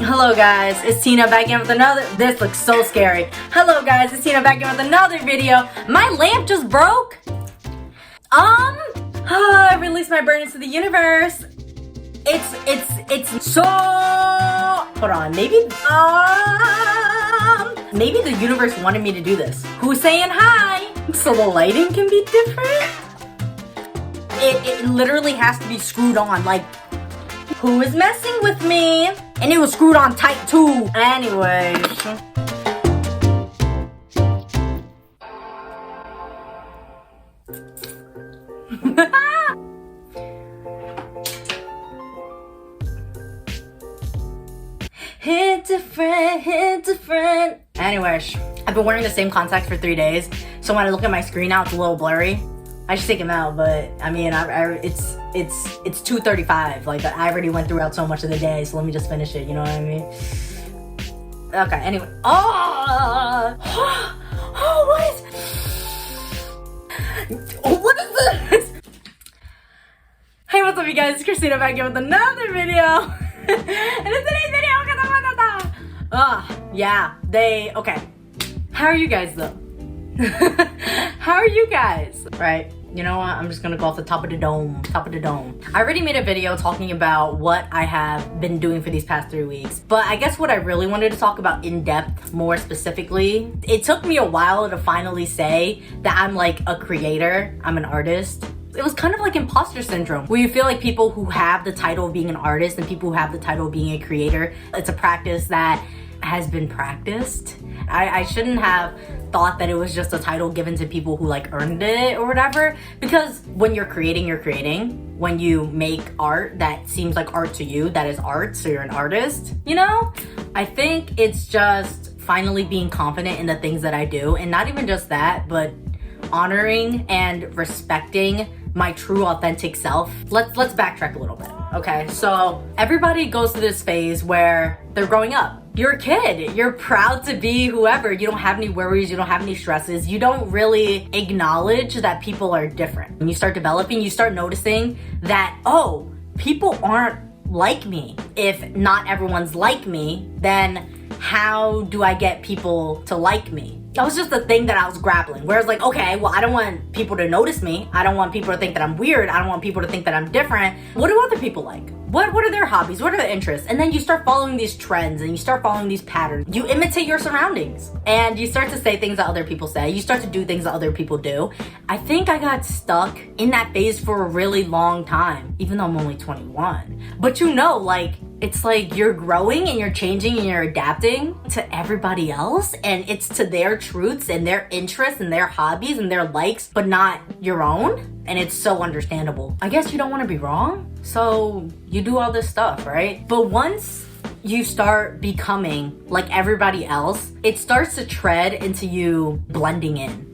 Hello guys, it's Tina back in with another. This looks so scary. Hello guys, it's Tina back in with another video. My lamp just broke. I released my burden to the universe. It's so. Hold on, maybe the universe wanted me to do this. Who's saying hi? So the lighting can be different. It literally has to be screwed on. Like, who is messing with me? And it was screwed on tight too. Anyways. Hit different. Anyways, I've been wearing the same contacts for 3 days. So when I look at my screen now, it's a little blurry. I should take them out, but I mean, it's 2:35. Like, I already went throughout so much of the day, so let me just finish it. You know what I mean? Okay. Anyway. Oh, what is this? Hey, what's up, you guys? It's Christina back here with another video. And in today's video, okay. How are you guys though? How are you guys? Right. You know what? I'm just gonna go off the top of the dome. I already made a video talking about what I have been doing for these past 3 weeks. But I guess what I really wanted to talk about in depth, more specifically, it took me a while to finally say that I'm like a creator, I'm an artist. It was kind of like imposter syndrome, where you feel like people who have the title of being an artist and people who have the title of being a creator, it's a practice that has been practiced. I shouldn't have thought that it was just a title given to people who like earned it or whatever, because when you're creating, you're creating. When you make art that seems like art to you, that is art, so you're an artist, you know? I think it's just finally being confident in the things that I do, and not even just that, but honoring and respecting my true authentic self. Let's backtrack a little bit. Okay, so everybody goes through this phase where they're growing up. You're a kid, you're proud to be whoever. You don't have any worries, you don't have any stresses. You don't really acknowledge that people are different. When you start developing, you start noticing that, oh, people aren't like me. If not everyone's like me, then how do I get people to like me? That was just the thing that I was grappling. Whereas like, okay, well, I don't want people to notice me. I don't want people to think that I'm weird. I don't want people to think that I'm different. What do other people like? What are their hobbies? What are their interests? And then you start following these trends and you start following these patterns. You imitate your surroundings and you start to say things that other people say. You start to do things that other people do. I think I got stuck in that phase for a really long time, even though I'm only 21. But you know, like, it's like you're growing and you're changing and you're adapting to everybody else, and it's to their truths and their interests and their hobbies and their likes, but not your own. And it's so understandable. I guess you don't want to be wrong, so you do all this stuff, right? But once you start becoming like everybody else, it starts to tread into you blending in.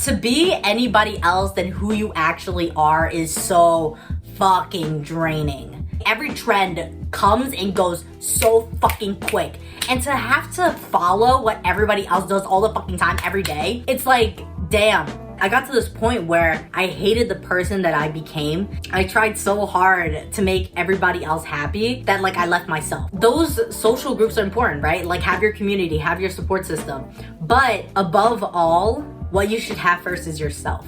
To be anybody else than who you actually are is so fucking draining. Every trend comes and goes so fucking quick. And to have to follow what everybody else does all the fucking time, every day, it's like, damn. I got to this point where I hated the person that I became. I tried so hard to make everybody else happy that like I left myself. Those social groups are important, right? Like, have your community, have your support system. But above all, what you should have first is yourself.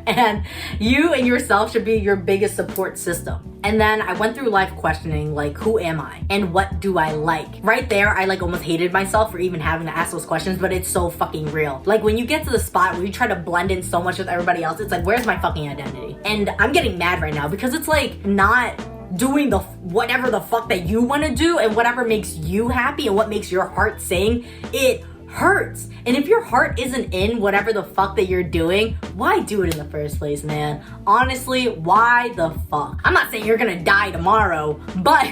And you and yourself should be your biggest support system. And then I went through life questioning, like, who am I? And what do I like? Right there, I like almost hated myself for even having to ask those questions, but it's so fucking real. Like, when you get to the spot where you try to blend in so much with everybody else, it's like, where's my fucking identity? And I'm getting mad right now because it's like not doing the whatever the fuck that you want to do and whatever makes you happy and what makes your heart sing. It hurts. And if your heart isn't in whatever the fuck that you're doing, why do it in the first place, man? Honestly, why the fuck? I'm not saying you're gonna die tomorrow, but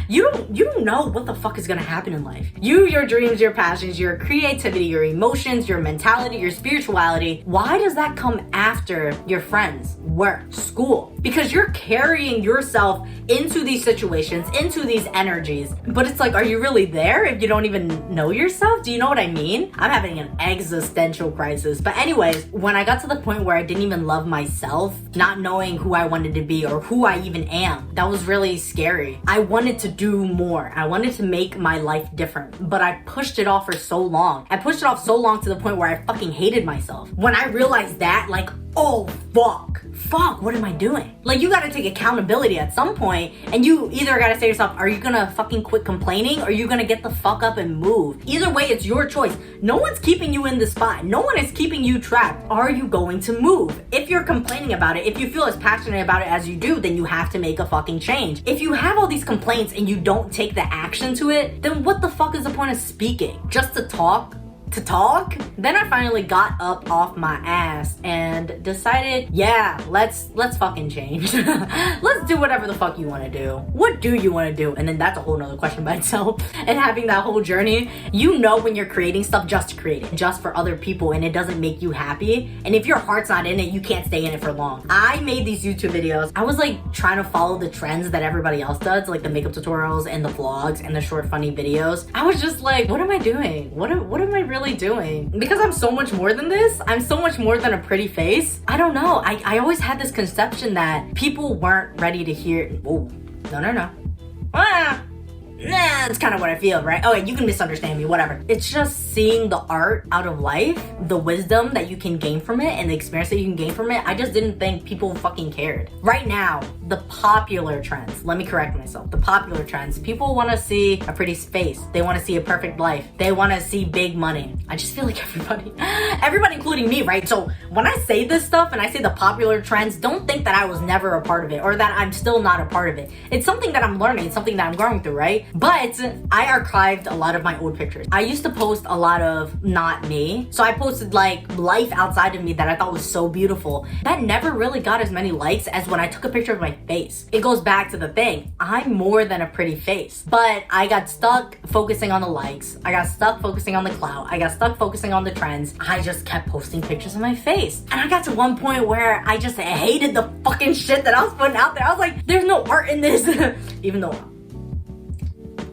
you don't know what the fuck is gonna happen in life. Your dreams, your passions, your creativity, your emotions, your mentality, your spirituality, why does that come after your friends, work, school? Because you're carrying yourself into these situations, into these energies. But it's like, are you really there if you don't even know yourself? Do you know what I mean? I'm having an existential crisis. But anyways, when I got to the point where I didn't even love myself, not knowing who I wanted to be or who I even am, that was really scary. I wanted wanted to do more. I wanted to make my life different, but I pushed it off for so long. I pushed it off so long to the point where I fucking hated myself. When I realized that, like, oh, fuck, what am I doing? Like, you gotta take accountability at some point, and you either gotta say to yourself, are you gonna fucking quit complaining, or are you gonna get the fuck up and move? Either way, it's your choice. No one's keeping you in the spot. No one is keeping you trapped. Are you going to move? If you're complaining about it, if you feel as passionate about it as you do, then you have to make a fucking change. If you have all these complaints and you don't take the action to it, then what the fuck is the point of speaking? Just to talk? Then I finally got up off my ass and decided, yeah, let's fucking change. Let's do whatever the fuck you want to do. What do you want to do? And then that's a whole nother question by itself. And having that whole journey, you know, when you're creating stuff, just to create it, just for other people, and it doesn't make you happy, and if your heart's not in it, you can't stay in it for long. I made these YouTube videos. I was like trying to follow the trends that everybody else does, like the makeup tutorials and the vlogs and the short funny videos. I was just like, what am I doing? What am I really doing? Because I'm so much more than this. I'm so much more than a pretty face. I don't know. I always had this conception that people weren't ready to hear. Oh, no. That's kind of what I feel, right? Okay, you can misunderstand me, whatever. It's just seeing the art out of life, the wisdom that you can gain from it, and the experience that you can gain from it. I just didn't think people fucking cared. Right now, the popular trends, let me correct myself, the popular trends, people want to see a pretty face. They want to see a perfect life. They want to see big money. I just feel like everybody including me, right? So when I say this stuff and I say the popular trends, don't think that I was never a part of it or that I'm still not a part of it. It's something that I'm learning. It's something that I'm growing through, right? But I archived a lot of my old pictures. I used to post a lot of not me. So I posted like life outside of me that I thought was so beautiful. That never really got as many likes as when I took a picture of my face. It goes back to the thing. I'm more than a pretty face. But I got stuck focusing on the likes. I got stuck focusing on the clout. I got stuck focusing on the trends. I just kept posting pictures of my face. And I got to one point where I just hated the fucking shit that I was putting out there. I was like, there's no art in this. Even though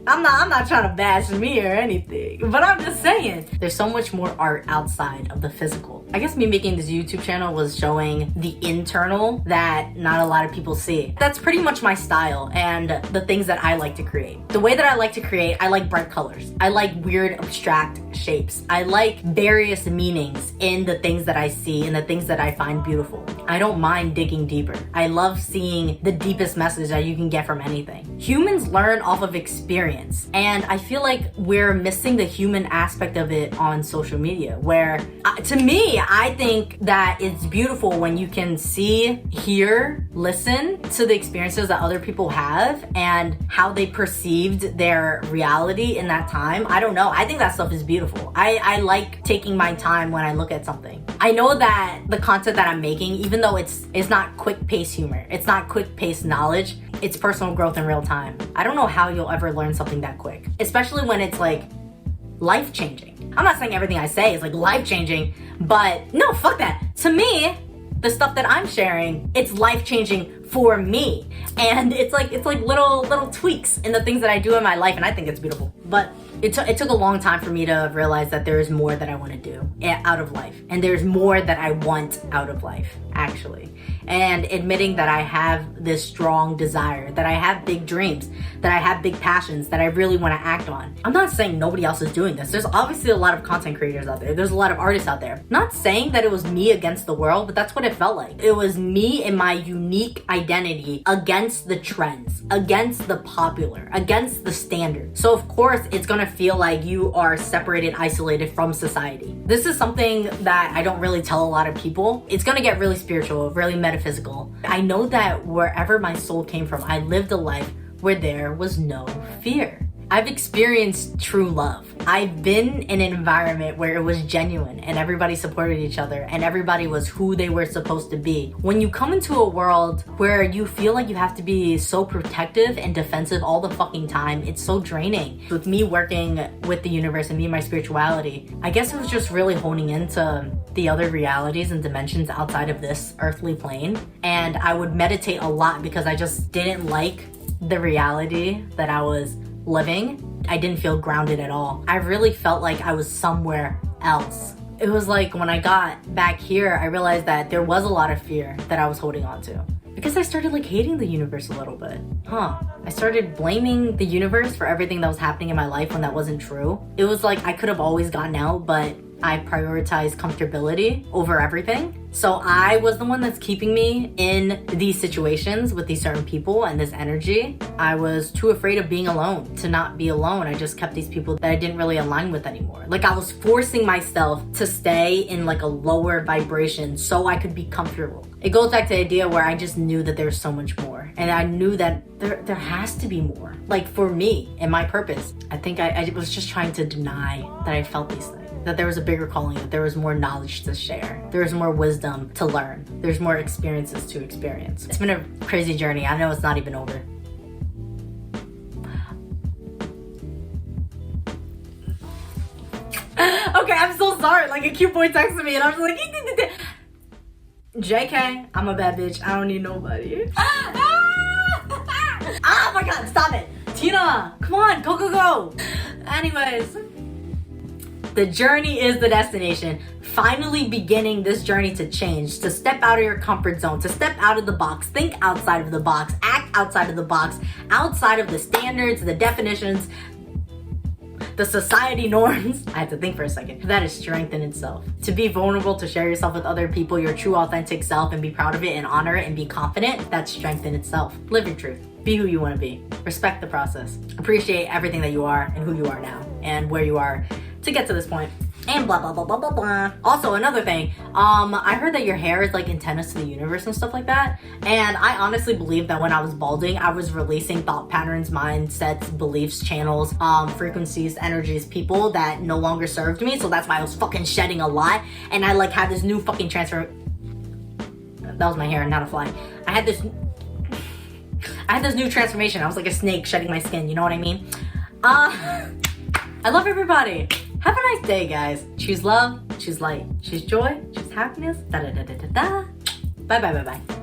I'm not trying to bash me or anything, but I'm just saying there's so much more art outside of the physical. I guess me making this YouTube channel was showing the internal that not a lot of people see. That's pretty much my style and the things that I like to create. The way that I like to create, I like bright colors. I like weird abstract shapes. I like various meanings in the things that I see and the things that I find beautiful. I don't mind digging deeper. I love seeing the deepest message that you can get from anything. Humans learn off of experience. And I feel like we're missing the human aspect of it on social media, where to me, I think that it's beautiful when you can see, hear, listen to the experiences that other people have and how they perceived their reality in that time. I don't know. I think that stuff is beautiful. I like taking my time when I look at something. I know that the content that I'm making, even though it's not quick-paced humor, it's not quick-paced knowledge, it's personal growth in real time. I don't know how you'll ever learn something that quick, especially when it's like life-changing. I'm not saying everything I say is like life-changing, but no, fuck that. To me, the stuff that I'm sharing, it's life-changing for me. And it's like little tweaks in the things that I do in my life, and I think it's beautiful. But it took a long time for me to realize that there is more that I want to do out of life. And there's more that I want out of life, actually. And admitting that I have this strong desire, that I have big dreams, that I have big passions that I really want to act on. I'm not saying nobody else is doing this. There's obviously a lot of content creators out there. There's a lot of artists out there. Not saying that it was me against the world, but that's what it felt like. It was me and my unique identity against the trends, against the popular, against the standard. So of course, it's gonna feel like you are separated, isolated from society. This is something that I don't really tell a lot of people. It's gonna get really spiritual, really metaphysical. I know that wherever my soul came from, I lived a life where there was no fear. I've experienced true love. I've been in an environment where it was genuine and everybody supported each other and everybody was who they were supposed to be. When you come into a world where you feel like you have to be so protective and defensive all the fucking time, it's so draining. With me working with the universe and me and my spirituality, I guess it was just really honing into the other realities and dimensions outside of this earthly plane. And I would meditate a lot because I just didn't like the reality that I was living. I didn't feel grounded at all. I really felt like I was somewhere else. It was like when I got back here, I realized that there was a lot of fear that I was holding on to. Because I started like hating the universe a little bit. I started blaming the universe for everything that was happening in my life when that wasn't true. It was like I could have always gotten out, but I prioritized comfortability over everything. So I was the one that's keeping me in these situations with these certain people and this energy. I was too afraid of being alone to not be alone. I just kept these people that I didn't really align with anymore. Like I was forcing myself to stay in like a lower vibration so I could be comfortable. It goes back to the idea where I just knew that there's so much more. And I knew that there has to be more. Like for me and my purpose. I think I was just trying to deny that I felt these things. That there was a bigger calling, that there was more knowledge to share. There was more wisdom to learn. There's more experiences to experience. It's been a crazy journey. I know it's not even over. Okay, I'm so sorry. Like a cute boy texted me and I was like, JK, I'm a bad bitch. I don't need nobody. Oh my God, stop it. Tina, come on, go, go, go. Anyways. The journey is the destination. Finally beginning this journey to change, to step out of your comfort zone, to step out of the box, think outside of the box, act outside of the box, outside of the standards, the definitions, the society norms. I had to think for a second. That is strength in itself. To be vulnerable, to share yourself with other people, your true authentic self, and be proud of it and honor it and be confident, that's strength in itself. Live your truth. Be who you want to be. Respect the process. Appreciate everything that you are and who you are now and where you are to get to this point. And blah, blah, blah, blah, blah, blah. Also, another thing, I heard that your hair is like antennas to the universe and stuff like that. And I honestly believe that when I was balding, I was releasing thought patterns, mindsets, beliefs, channels, frequencies, energies, people that no longer served me. So that's why I was fucking shedding a lot. And I like had this new fucking transfer. That was my hair, not a fly. I had this new transformation. I was like a snake shedding my skin, you know what I mean? I love everybody. Have a nice day, guys. Choose love, choose light, choose joy, choose happiness. Da da da da da da. Bye bye bye bye.